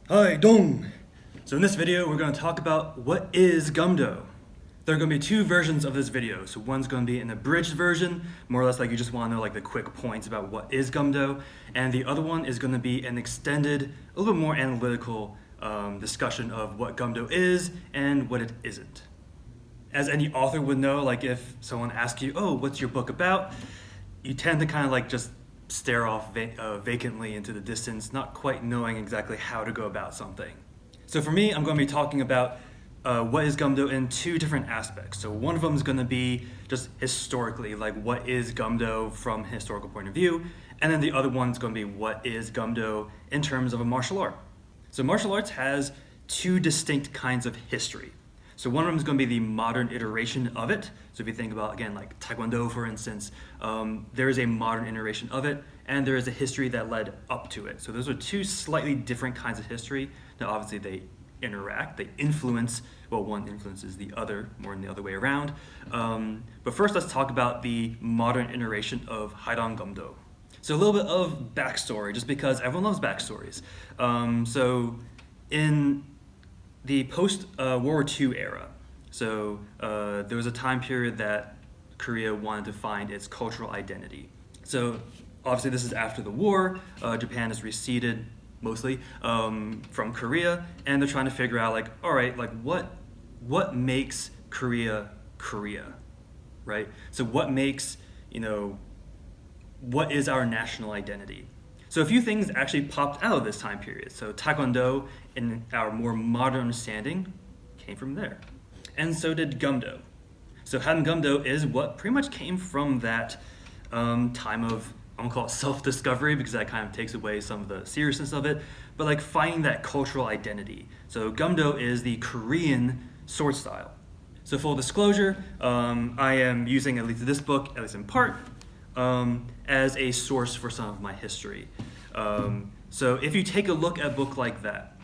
Haidong! So in this video, we're going to talk about what is Gumdo. There are going to be two versions of this video. So one's going to be an abridged version, more or less like you just want to know like the quick points about what is Gumdo, and the other one is going to be an extended, a little bit more analytical discussion of what Gumdo is and what it isn't. As any author would know, like if someone asks you, oh, what's your book about? You tend to kind of like just stare off vacantly into the distance, not quite knowing exactly how to go about something. So for me, I'm going to be talking about what is Gumdo in two different aspects. So one of them is going to be just historically, like what is Gumdo from a historical point of view, and then the other one is going to be what is Gumdo in terms of a martial art. So martial arts has two distinct kinds of history. So one of them is going to be the modern iteration of it. So if you think about, again, like Taekwondo, for instance, there is a modern iteration of it, and there is a history that led up to it. So those are two slightly different kinds of history. Now, obviously, they interact, they influence, well, one influences the other, more than the other way around. But first, let's talk about the modern iteration of Haidong Gumdo. So a little bit of backstory, just because everyone loves backstories. So in the post-World War II era, so there was a time period that Korea wanted to find its cultural identity. So obviously this is after the war. Japan has receded mostly from Korea, and they're trying to figure out like, all right, like what makes Korea Korea, right? So what makes, what is our national identity? So a few things actually popped out of this time period. So Taekwondo, in our more modern understanding, came from there. And so did Gumdo. So Haidong Gumdo is what pretty much came from that time of, I won't call it self-discovery because that kind of takes away some of the seriousness of it, but like finding that cultural identity. So Gumdo is the Korean sword style. So full disclosure, I am using at least this book, at least in part, as a source for some of my history. So if you take a look at a book like that,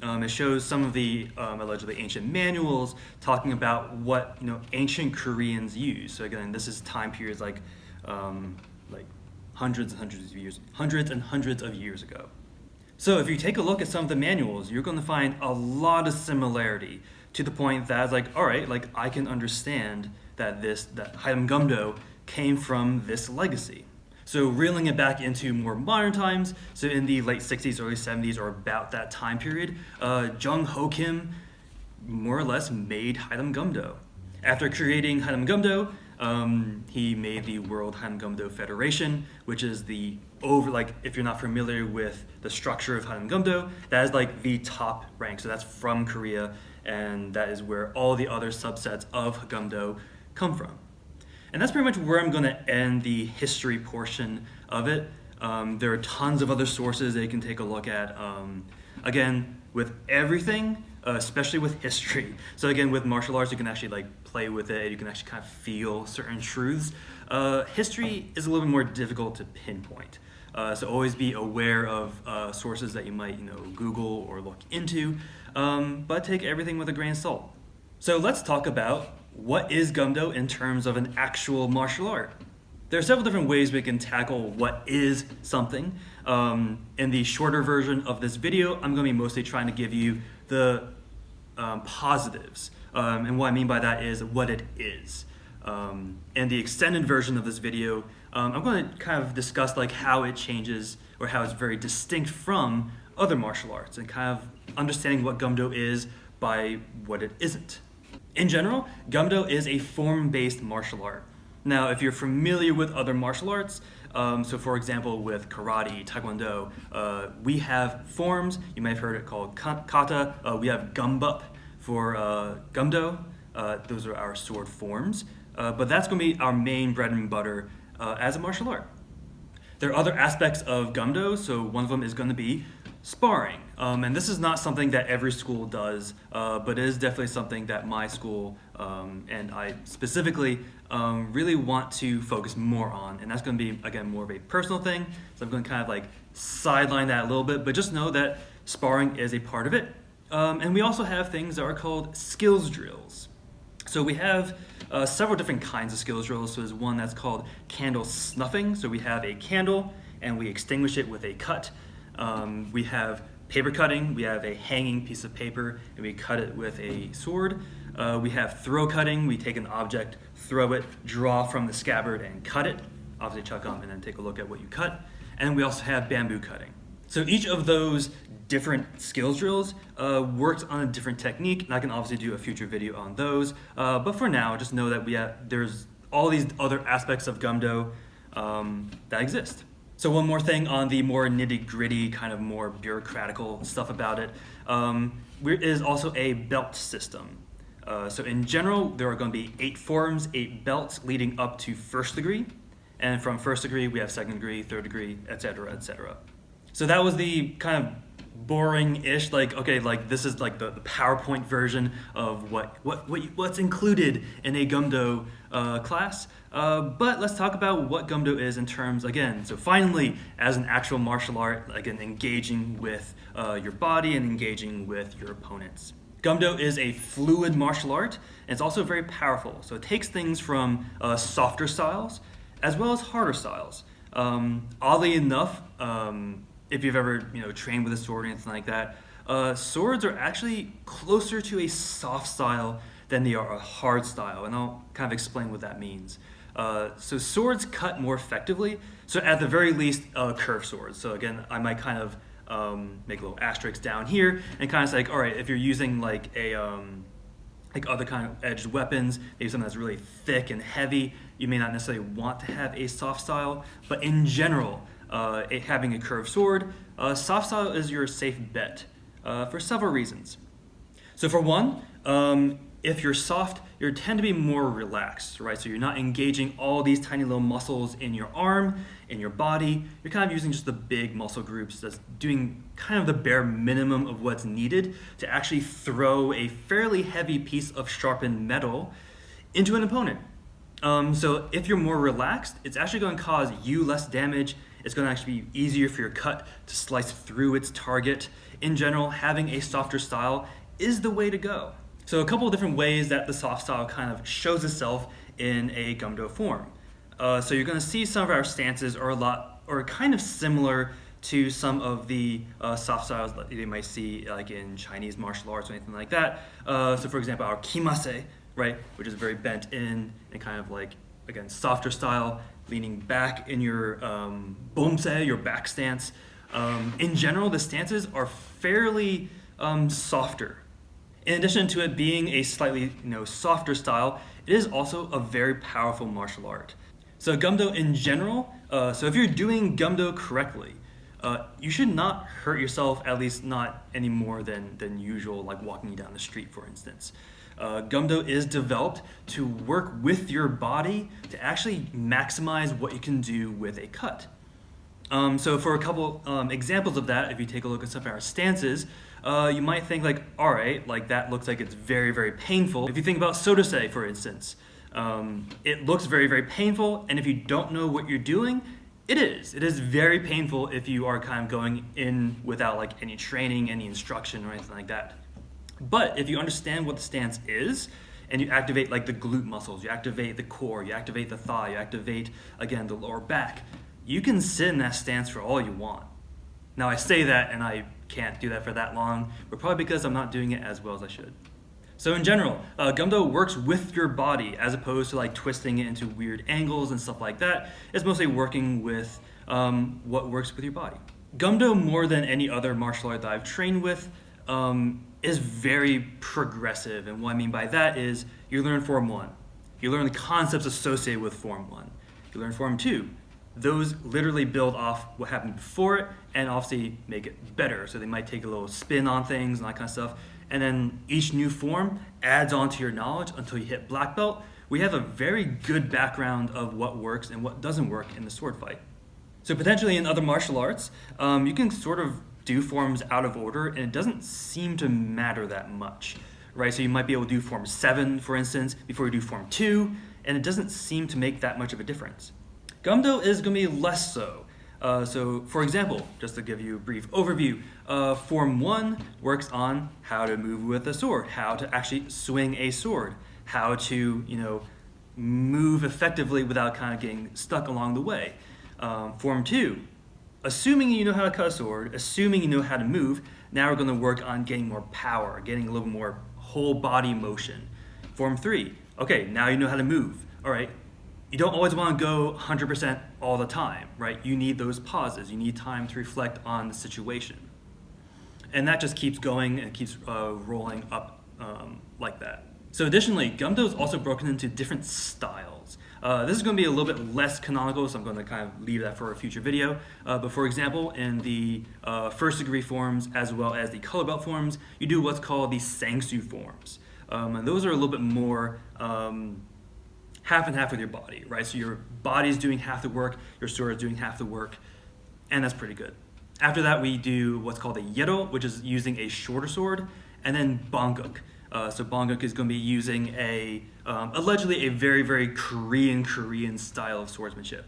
it shows some of the allegedly ancient manuals talking about what ancient Koreans used. So again, this is time periods like hundreds and hundreds of years ago. So if you take a look at some of the manuals, you're going to find a lot of similarity to the point that it's like, all right, like I can understand that that Haidong Gumdo came from this legacy. So reeling it back into more modern times, so in the late 60s, early 70s, or about that time period, Jung Ho Kim more or less made Haidong Gumdo. After creating Haidong Gumdo, he made the World Haidong Gumdo Federation, which is if you're not familiar with the structure of Haidong Gumdo, that is like the top rank. So that's from Korea, and that is where all the other subsets of Gumdo come from. And that's pretty much where I'm going to end the history portion of it. There are tons of other sources that you can take a look at. Again, with everything, especially with history. So again, with martial arts, you can actually like play with it. You can actually kind of feel certain truths. History is a little bit more difficult to pinpoint. So always be aware of sources that you might Google or look into, but take everything with a grain of salt. So let's talk about what is Gumdo in terms of an actual martial art. There are several different ways we can tackle what is something. In the shorter version of this video, I'm going to be mostly trying to give you the positives. And what I mean by that is what it is. In the extended version of this video, I'm going to kind of discuss like how it changes or how it's very distinct from other martial arts and kind of understanding what Gumdo is by what it isn't. In general, Gumdo is a form-based martial art. Now, if you're familiar with other martial arts, so for example, with karate, taekwondo, we have forms. You may have heard it called kata. We have gumbup for Gumdo. Those are our sword forms. But that's going to be our main bread and butter as a martial art. There are other aspects of Gumdo, so one of them is going to be sparring. And this is not something that every school does, but it is definitely something that my school and I specifically really want to focus more on. And that's going to be, again, more of a personal thing. So I'm going to kind of like sideline that a little bit, but just know that sparring is a part of it. And we also have things that are called skills drills. So we have several different kinds of skills drills. So there's one that's called candle snuffing. So we have a candle and we extinguish it with a cut. We have paper cutting. We have a hanging piece of paper and we cut it with a sword. We have throw cutting. We take an object, throw it, draw from the scabbard and cut it. Obviously chuck them and then take a look at what you cut. And we also have bamboo cutting. So each of those different skills drills works on a different technique, and I can obviously do a future video on those. But for now, just know that there's all these other aspects of Gumdo that exist. So one more thing on the more nitty-gritty, kind of more bureaucratical stuff about it, is also a belt system. So in general, there are going to be 8 forms, 8 belts leading up to first degree. And from first degree, we have second degree, third degree, etc., etc. So that was the kind of boring-ish, like, okay, like this is like the PowerPoint version of what's included in a Gumdo class. But let's talk about what Gumdo is in terms, again, so finally, as an actual martial art, again, engaging with your body and engaging with your opponents. Gumdo is a fluid martial art, and it's also very powerful. So it takes things from softer styles as well as harder styles. Oddly enough, if you've ever trained with a sword or anything like that, swords are actually closer to a soft style than they are a hard style, and I'll kind of explain what that means. So swords cut more effectively, so at the very least, curved swords. So again, I might kind of make a little asterisk down here and kind of say, like, all right, if you're using like other kind of edged weapons, maybe something that's really thick and heavy, you may not necessarily want to have a soft style, but in general, having a curved sword, soft style is your safe bet for several reasons. So for one, if you're soft, you tend to be more relaxed, right? So you're not engaging all these tiny little muscles in your arm, in your body. You're kind of using just the big muscle groups that's doing kind of the bare minimum of what's needed to actually throw a fairly heavy piece of sharpened metal into an opponent. So if you're more relaxed, it's actually going to cause you less damage. It's going to actually be easier for your cut to slice through its target. In general, having a softer style is the way to go. So a couple of different ways that the soft style kind of shows itself in a Gumdo form. So you're going to see some of our stances are kind of similar to some of the soft styles that you might see like in Chinese martial arts or anything like that. So for example, our kimase, right, which is very bent in and kind of like, again, softer style, leaning back in your bomse, your back stance. In general, the stances are fairly softer. In addition to it being a slightly softer style, it is also a very powerful martial art. So Gumdo in general, so if you're doing Gumdo correctly, you should not hurt yourself, at least not any more than usual, like walking down the street, for instance. Gumdo is developed to work with your body to actually maximize what you can do with a cut. So for a couple examples of that, if you take a look at some of our stances, you might think like, all right, like that looks like it's very, very painful. If you think about sodosei, for instance, it looks very, very painful, and if you don't know what you're doing, it is. It is very painful if you are kind of going in without like any training, any instruction, or anything like that. But if you understand what the stance is, and you activate like the glute muscles, you activate the core, you activate the thigh, you activate, again, the lower back, you can sit in that stance for all you want. Now I say that and I can't do that for that long, but probably because I'm not doing it as well as I should. So in general, Gumdo works with your body as opposed to like twisting it into weird angles and stuff like that. It's mostly working with what works with your body. Gumdo, more than any other martial art that I've trained with, is very progressive. And what I mean by that is you learn Form 1. You learn the concepts associated with Form 1. You learn Form 2. Those literally build off what happened before it and obviously make it better. So they might take a little spin on things and that kind of stuff. And then each new form adds on to your knowledge until you hit black belt. We have a very good background of what works and what doesn't work in the sword fight. So potentially in other martial arts, you can sort of do forms out of order and it doesn't seem to matter that much, right? So you might be able to do Form 7, for instance, before you do Form 2, and it doesn't seem to make that much of a difference. Gumdo is going to be less so. So for example, just to give you a brief overview, Form 1 works on how to move with a sword, how to actually swing a sword, how to, move effectively without kind of getting stuck along the way. Form 2 assuming you know how to cut a sword, assuming you know how to move, now we're going to work on getting more power, getting a little more whole body motion. Form 3, okay, now you know how to move. All right, you don't always want to go 100% all the time, right? You need those pauses. You need time to reflect on the situation. And that just keeps going and keeps rolling up like that. So additionally, Gumdo is also broken into different styles. This is going to be a little bit less canonical, so I'm going to kind of leave that for a future video. But for example, in the first degree forms as well as the color belt forms, you do what's called the Sangsu forms. And those are a little bit more half and half with your body, right? So your body's doing half the work, your sword is doing half the work, and that's pretty good. After that, we do what's called a Yero, which is using a shorter sword, and then Banguk. So Banguk is going to be using allegedly a very, very Korean style of swordsmanship.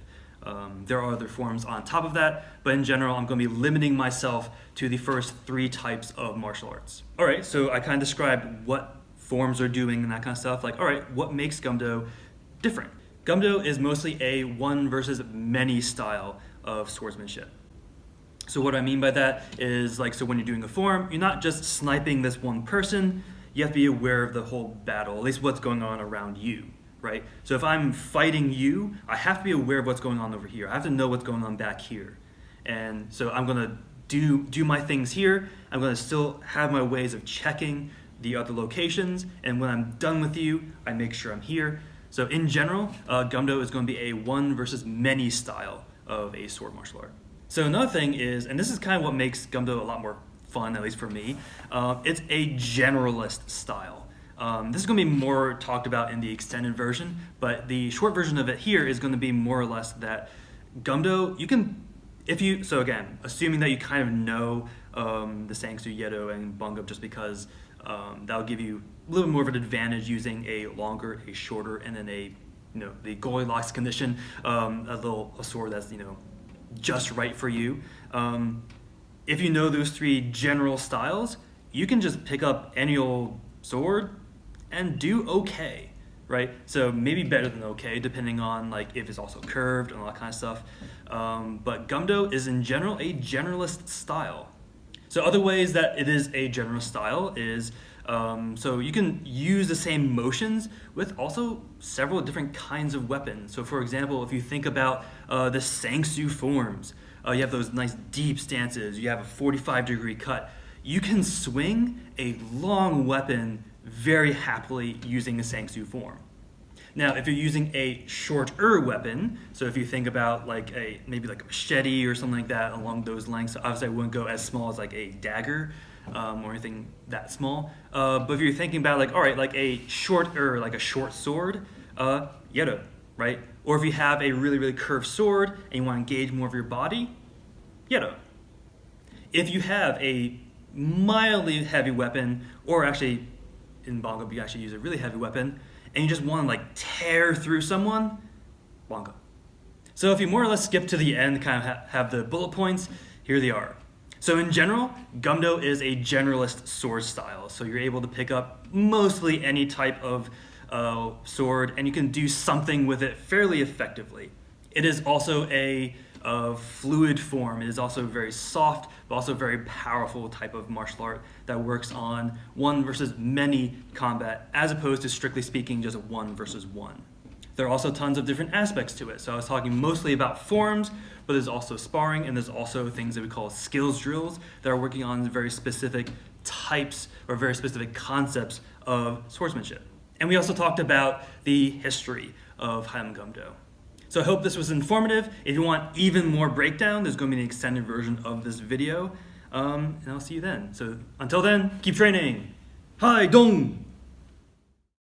There are other forms on top of that, but in general, I'm going to be limiting myself to the first 3 types of martial arts. All right, so I kind of described what forms are doing and that kind of stuff. Like, all right, what makes Gumdo different? Gumdo is mostly a one versus many style of swordsmanship. So what I mean by that is, like, so when you're doing a form, you're not just sniping this one person, you have to be aware of the whole battle, at least what's going on around you, right? So if I'm fighting you, I have to be aware of what's going on over here. I have to know what's going on back here. And so I'm gonna do my things here. I'm gonna still have my ways of checking the other locations, and when I'm done with you, I make sure I'm here. So in general, Gumdo is gonna be a one versus many style of a sword martial art. So another thing is, and this is kind of what makes Gumdo a lot more fun, at least for me, it's a generalist style. This is going to be more talked about in the extended version, but the short version of it here is going to be more or less that Gumdo, you can, so again, assuming that you kind of know the Sangsu, Yedo, and Banguk, just because that'll give you a little more of an advantage using a longer, a shorter, and then the Goldilocks condition, a sword that's, just right for you. If you know those 3 general styles, you can just pick up any old sword and do okay, right? So maybe better than okay, depending on like if it's also curved and all that kind of stuff. But Gumdo is in general a generalist style. So other ways that it is a general style is, so you can use the same motions with also several different kinds of weapons. So for example, if you think about the Sangsu forms, you have those nice deep stances, you have a 45-degree cut. You can swing a long weapon very happily using the Sangsu form. Now, if you're using a shorter weapon, so if you think about maybe like a machete or something like that along those lengths, obviously I wouldn't go as small as like a dagger or anything that small. But if you're thinking about a short sword, Yedo, right? Or if you have a really, really curved sword and you want to engage more of your body, Yedo. If you have a mildly heavy weapon, or actually in Banguk you actually use a really heavy weapon, and you just want to tear through someone, Banguk. So if you more or less skip to the end, kind of have the bullet points, here they are. So in general, Gumdo is a generalist sword style. So you're able to pick up mostly any type of sword, and you can do something with it fairly effectively. It is also a fluid form. It is also very soft, but also very powerful type of martial art that works on one versus many combat, as opposed to strictly speaking just a one versus one. There are also tons of different aspects to it. So I was talking mostly about forms, but there's also sparring, and there's also things that we call skills drills that are working on very specific types or very specific concepts of swordsmanship. And we also talked about the history of Haidong Gumdo. So I hope this was informative. If you want even more breakdown, there's going to be an extended version of this video, and I'll see you then. So until then, keep training. Haidong!